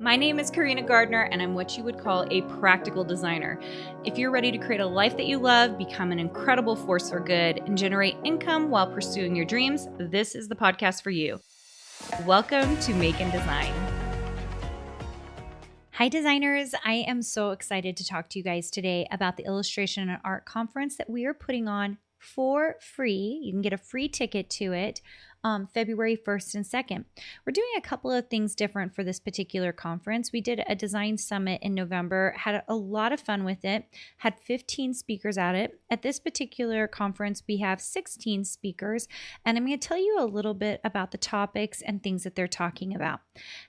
My name is Carina Gardner, and I'm what you would call a practical designer. If you're ready to create a life that you love, become an incredible force for good, and generate income while pursuing your dreams, this is the podcast for you. Welcome to Make and Design. Hi designers, I am so excited to talk to you guys today about the Illustration and Art Conference that we are putting on for free. You can get a free ticket to it February 1st and 2nd. We're doing a couple of things different for this particular conference. We did a design summit in November, had a lot of fun with it, had 15 speakers at it. At this particular conference, we have 16 speakers, and I'm going to tell you a little bit about the topics and things that they're talking about.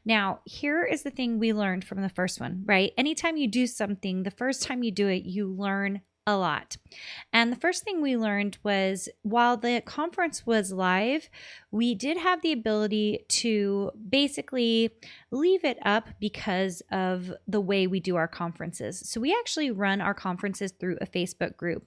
Now, here is the thing we learned from the first one, right? Anytime you do something, the first time you do it, you learn a lot. And the first thing we learned was while the conference was live, we did have the ability to basically leave it up because of the way we do our conferences. So we actually run our conferences through a Facebook group.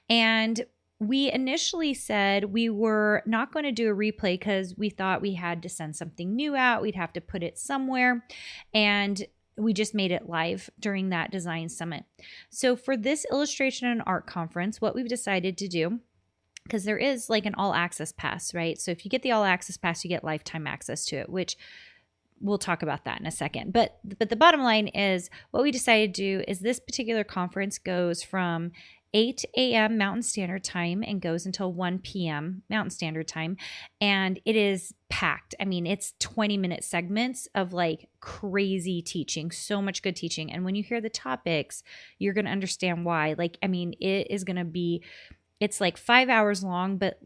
And we initially said we were not going to do a replay because we thought we had to send something new out. We'd have to put it somewhere. And we just made it live during that design summit. So for this Illustration and Art Conference, what we've decided to do, because there is like an all access pass, right? So if you get the all access pass, you get lifetime access to it, which we'll talk about that in a second. But the bottom line is what we decided to do is this particular conference goes from 8 a.m. Mountain Standard Time and goes until 1 p.m. Mountain Standard Time. And it is packed. I mean, it's 20-minute segments of like crazy teaching, so much good teaching. And when you hear the topics, you're going to understand why. Like, I mean, it is going to be, it's like 5 hours long, but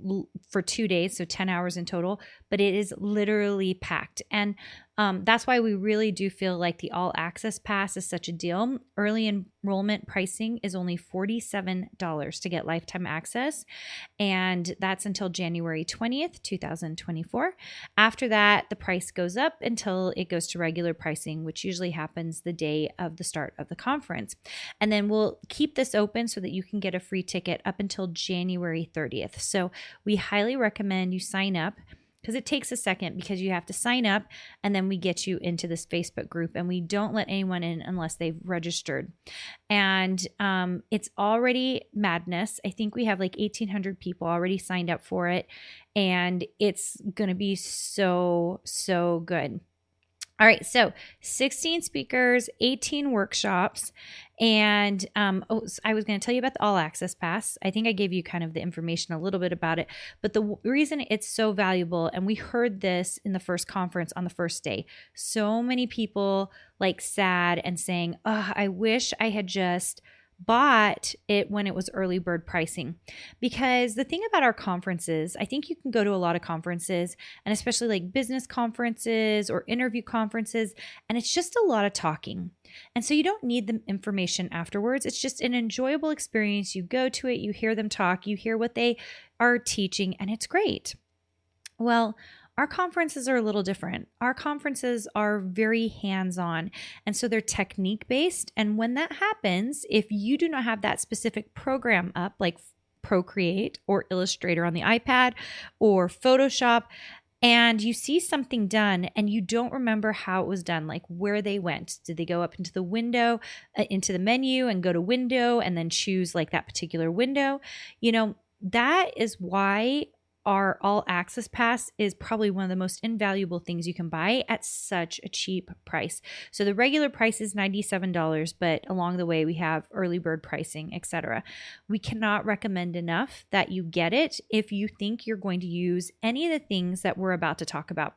for 2 days, so 10 hours in total, but it is literally packed. And that's why we really do feel like the all access pass is such a deal. Early enrollment pricing is only $47 to get lifetime access. And that's until January 20th, 2024. After that, the price goes up until it goes to regular pricing, which usually happens the day of the start of the conference. And then we'll keep this open so that you can get a free ticket up until January 30th. So we highly recommend you sign up, because it takes a second because you have to sign up and then we get you into this Facebook group and we don't let anyone in unless they've registered. And it's already madness. I think we have like 1,800 people already signed up for it, and it's going to be so good. All right, so 16 speakers, 18 workshops, and I was going to tell you about the All Access Pass. I think I gave you kind of the information a little bit about it, but the reason it's so valuable, and we heard this in the first conference on the first day, so many people like sad and saying, oh, I wish I had just bought it when it was early bird pricing. Because the thing about our conferences, I think you can go to a lot of conferences, and especially like business conferences or interview conferences, and it's just a lot of talking. And so you don't need the information afterwards. It's just an enjoyable experience. You go to it, you hear them talk, you hear what they are teaching, and it's great. Well, our conferences are a little different. Our conferences are very hands-on, and so they're technique-based. And when that happens, if you do not have that specific program up, like Procreate or Illustrator on the iPad or Photoshop, and you see something done and you don't remember how it was done, like where they went. Did they go up into the window, into the menu and go to window and then choose like that particular window? You know, that is why our all access pass is probably one of the most invaluable things you can buy at such a cheap price. So the regular price is $97, but along the way we have early bird pricing, etc. We cannot recommend enough that you get it if you think you're going to use any of the things that we're about to talk about.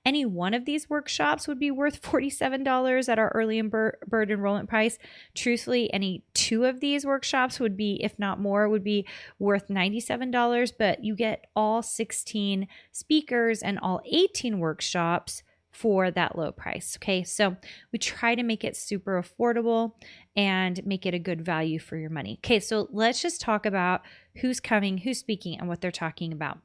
Any one of these workshops would be worth $47 at our early bird enrollment price. Truthfully, any two of these workshops would be, if not more, would be worth $97, but you get all 16 speakers and all 18 workshops for that low price. Okay, so we try to make it super affordable and make it a good value for your money. Okay, so let's just talk about who's coming, who's speaking, and what they're talking about.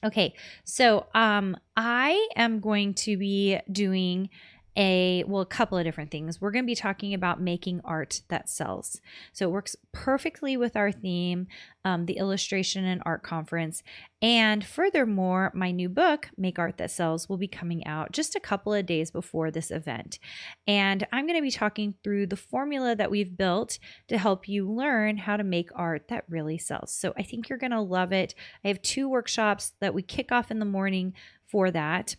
Okay, so I am going to be doing a couple of different things. We're going to be talking about making art that sells. So it works perfectly with our theme, the Illustration and Art Conference. And furthermore, my new book, Make Art That Sells, will be coming out just a couple of days before this event. And I'm going to be talking through the formula that we've built to help you learn how to make art that really sells. So I think you're going to love it. I have 2 workshops that we kick off in the morning for that.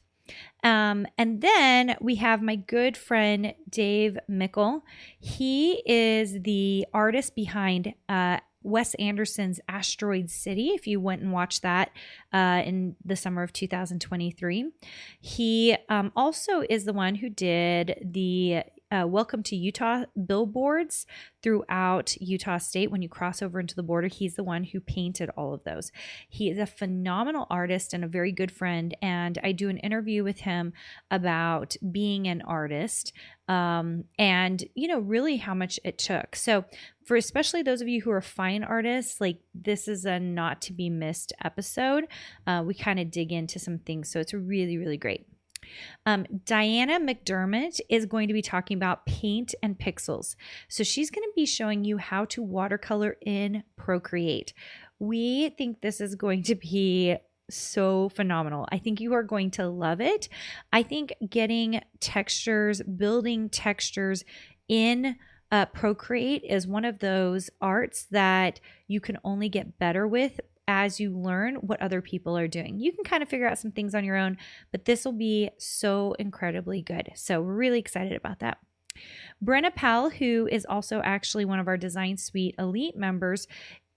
And then we have my good friend Dave Mickle. He is the artist behind Wes Anderson's Asteroid City, if you went and watched that in the summer of 2023. He also is the one who did the Welcome to Utah billboards throughout Utah State. When you cross over into the border, he's the one who painted all of those. He is a phenomenal artist and a very good friend, and I do an interview with him about being an artist and, you know, really how much it took. So for especially those of you who are fine artists, like this is a not to be missed episode. We kind of dig into some things, so it's really, really great. Diana McDermott is going to be talking about paint and pixels. So she's going to be showing you how to watercolor in Procreate. We think this is going to be so phenomenal. I think you are going to love it. I think getting textures, building textures in Procreate is one of those arts that you can only get better with as you learn what other people are doing. You can kind of figure out some things on your own, but this will be so incredibly good. So we're really excited about that. Brenna Powell, who is also actually one of our Design Suite Elite members,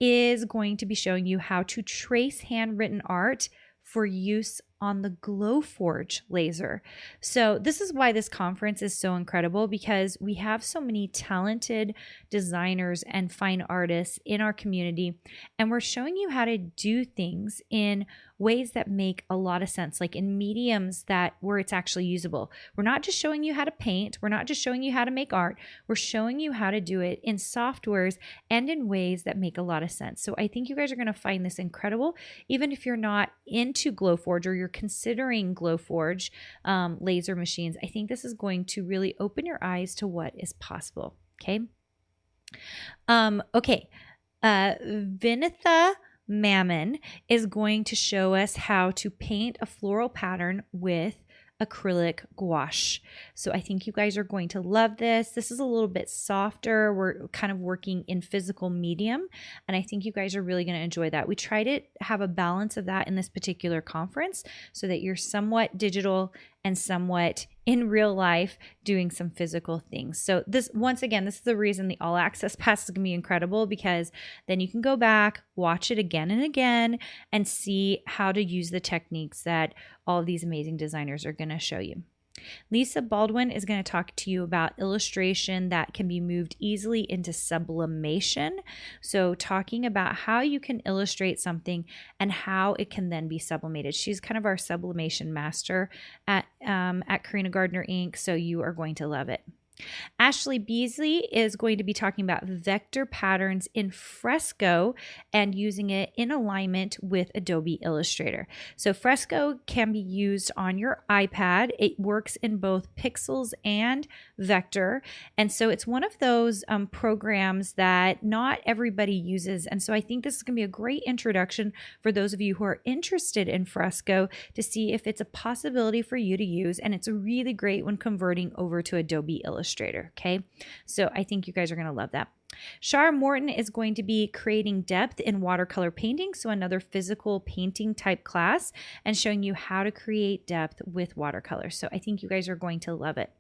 is going to be showing you how to trace handwritten art for use on the Glowforge laser. So this is why this conference is so incredible, because we have so many talented designers and fine artists in our community, and we're showing you how to do things in ways that make a lot of sense, like in mediums that where it's actually usable. We're not just showing you how to paint, we're not just showing you how to make art, we're showing you how to do it in softwares and in ways that make a lot of sense. So I think you guys are going to find this incredible, even if you're not into Glowforge or you're considering Glowforge laser machines. I think this is going to really open your eyes to what is possible. Okay. Vinitha Mammon is going to show us how to paint a floral pattern with acrylic gouache. So I think you guys are going to love this. This is a little bit softer. We're kind of working in physical medium, and I think you guys are really going to enjoy that. We try to have a balance of that in this particular conference so that you're somewhat digital and somewhat in real life doing some physical things. So this, once again, this is the reason the all access pass is going to be incredible, because then you can go back, watch it again and again, and see how to use the techniques that all of these amazing designers are going to show you. Lisa Baldwin is going to talk to you about illustration that can be moved easily into sublimation. So talking about how you can illustrate something and how it can then be sublimated. She's kind of our sublimation master at Carina Gardner Inc. So you are going to love it. Ashley Beasley is going to be talking about vector patterns in Fresco and using it in alignment with Adobe Illustrator. So Fresco can be used on your iPad. It works in both pixels and vector. And so it's one of those programs that not everybody uses. And so I think this is going to be a great introduction for those of you who are interested in Fresco to see if it's a possibility for you to use. And it's really great when converting over to Adobe Illustrator. Okay, so I think you guys are going to love that. Shara Morton is going to be creating depth in watercolor painting, so another physical painting type class, and showing you how to create depth with watercolor. So I think you guys are going to love it.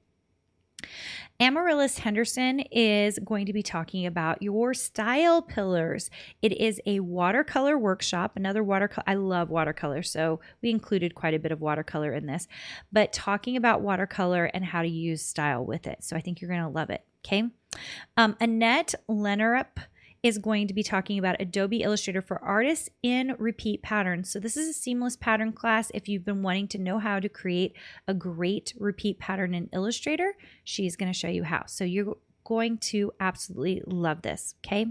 Amaryllis Henderson is going to be talking about your style pillars. It is a watercolor workshop, another watercolor. I love watercolor, so we included quite a bit of watercolor in this, but talking about watercolor and how to use style with it. So I think you're going to love it. Okay. Annette Lenarup is going to be talking about Adobe Illustrator for artists in repeat patterns. So this is a seamless pattern class. If you've been wanting to know how to create a great repeat pattern in Illustrator, she's going to show you how. So you're going to absolutely love this. Okay.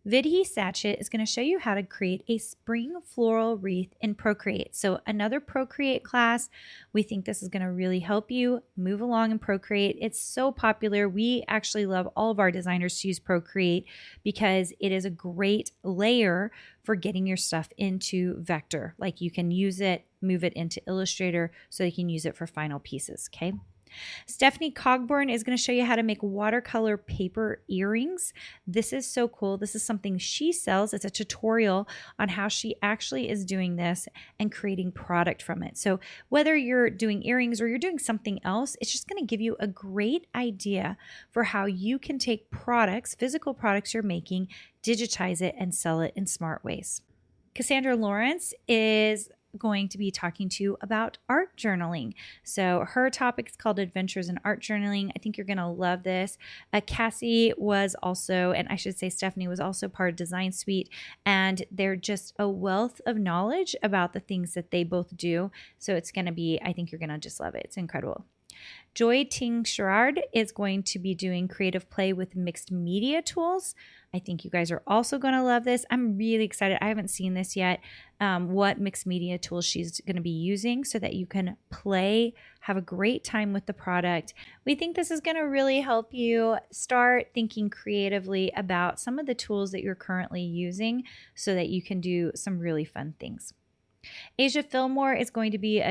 Vidhi Sachet is going to show you how to create a spring floral wreath in Procreate. So another Procreate class. We think this is going to really help you move along in Procreate. It's so popular. We actually love all of our designers to use Procreate because it is a great layer for getting your stuff into vector. Like you can use it, move it into Illustrator so you can use it for final pieces, okay? Stephanie Cogburn is going to show you how to make watercolor paper earrings. This is so cool. This is something she sells. It's a tutorial on how she actually is doing this and creating product from it. So whether you're doing earrings or you're doing something else, it's just going to give you a great idea for how you can take products, physical products you're making, digitize it, and sell it in smart ways. Cassandra Lawrence is going to be talking to you about art journaling. So her topic is called Adventures in Art Journaling. I think you're going to love this. Cassie was also, and I should say Stephanie was also part of Design Suite, and they're just a wealth of knowledge about the things that they both do. So it's going to be, I think you're going to just love it. It's incredible. Joy Ting Sherrard is going to be doing creative play with mixed media tools. I think you guys are also going to love this. I'm really excited. I haven't seen this yet, what mixed media tools she's going to be using so that you can play, have a great time with the product. We think this is going to really help you start thinking creatively about some of the tools that you're currently using so that you can do some really fun things. Asia Fillmore is going to be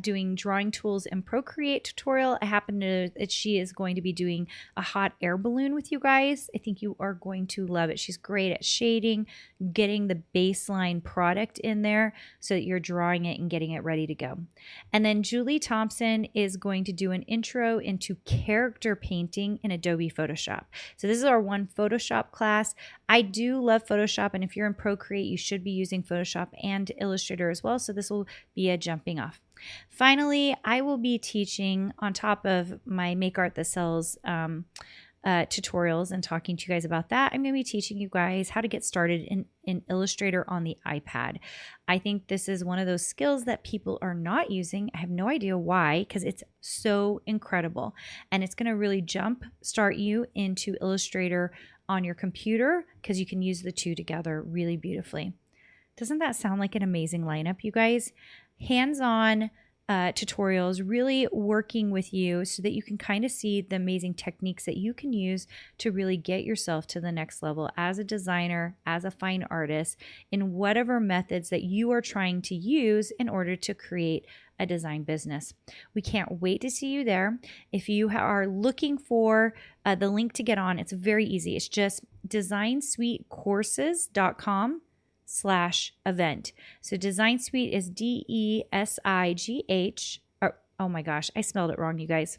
doing drawing tools in Procreate tutorial. I happen to know that she is going to be doing a hot air balloon with you guys. I think you are going to love it. She's great at shading, getting the baseline product in there so that you're drawing it and getting it ready to go. And then Julie Thompson is going to do an intro into character painting in Adobe Photoshop. So this is our one Photoshop class. I do love Photoshop, and if you're in Procreate, you should be using Photoshop and Illustrator as well. So this will be a jumping off. Finally, I will be teaching on top of my Make Art That Sells tutorials and talking to you guys about that. I'm going to be teaching you guys how to get started in Illustrator on the iPad. I think this is one of those skills that people are not using. I have no idea why, because it's so incredible. And it's going to really start you into Illustrator on your computer because you can use the two together really beautifully. Doesn't that sound like an amazing lineup, you guys? Hands-on tutorials really working with you so that you can kind of see the amazing techniques that you can use to really get yourself to the next level as a designer, as a fine artist, in whatever methods that you are trying to use in order to create a design business. We can't wait to see you there. If you are looking for the link to get on, it's very easy. It's just designsuitecourses.com/event. So Design Suite is DESIGH. Oh my gosh, I spelled it wrong, you guys.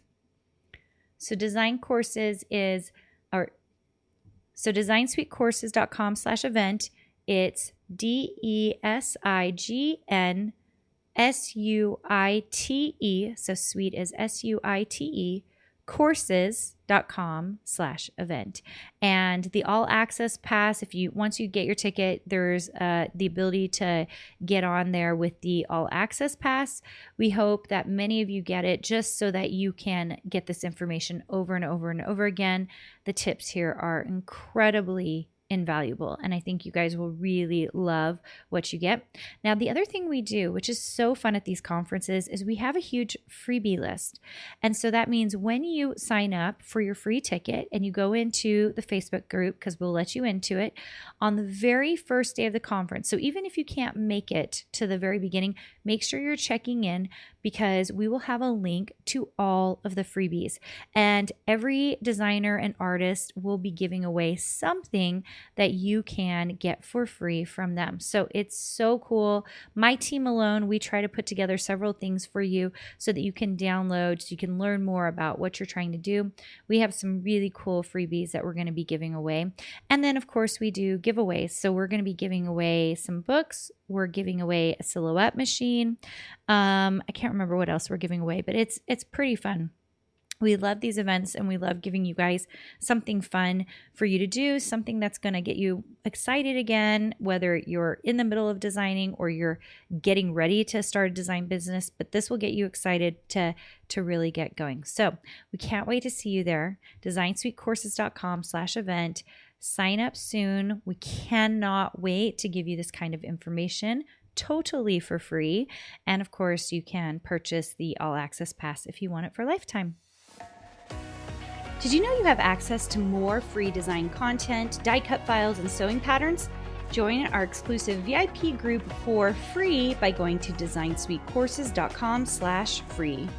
So designsuitecourses.com/event. It's DESIGNSUITE. So suite is SUITE. courses.com/event. And the all access pass, once you get your ticket, there's the ability to get on there with the all access pass. We hope that many of you get it just so that you can get this information over and over and over again. The tips here are incredibly invaluable, and I think you guys will really love what you get. Now, the other thing we do, which is so fun at these conferences, is we have a huge freebie list. And so that means when you sign up for your free ticket and you go into the Facebook group, because we'll let you into it, on the very first day of the conference, so even if you can't make it to the very beginning, make sure you're checking in, because we will have a link to all of the freebies. And every designer and artist will be giving away something that you can get for free from them. So it's so cool. My team alone, we try to put together several things for you so that you can download, so you can learn more about what you're trying to do. We have some really cool freebies that we're going to be giving away. And then, of course, we do giveaways. So we're going to be giving away some books. We're giving away a silhouette machine. I can't remember what else we're giving away, but it's pretty fun. We love these events, and we love giving you guys something fun for you to do, something that's going to get you excited again, whether you're in the middle of designing or you're getting ready to start a design business, but this will get you excited to really get going. So we can't wait to see you there. DesignSuiteCourses.com/event. Sign up soon. We cannot wait to give you this kind of information totally for free. And of course, you can purchase the All Access Pass if you want it for a lifetime. Did you know you have access to more free design content, die cut files, and sewing patterns? Join our exclusive VIP group for free by going to designsweetcourses.com/free.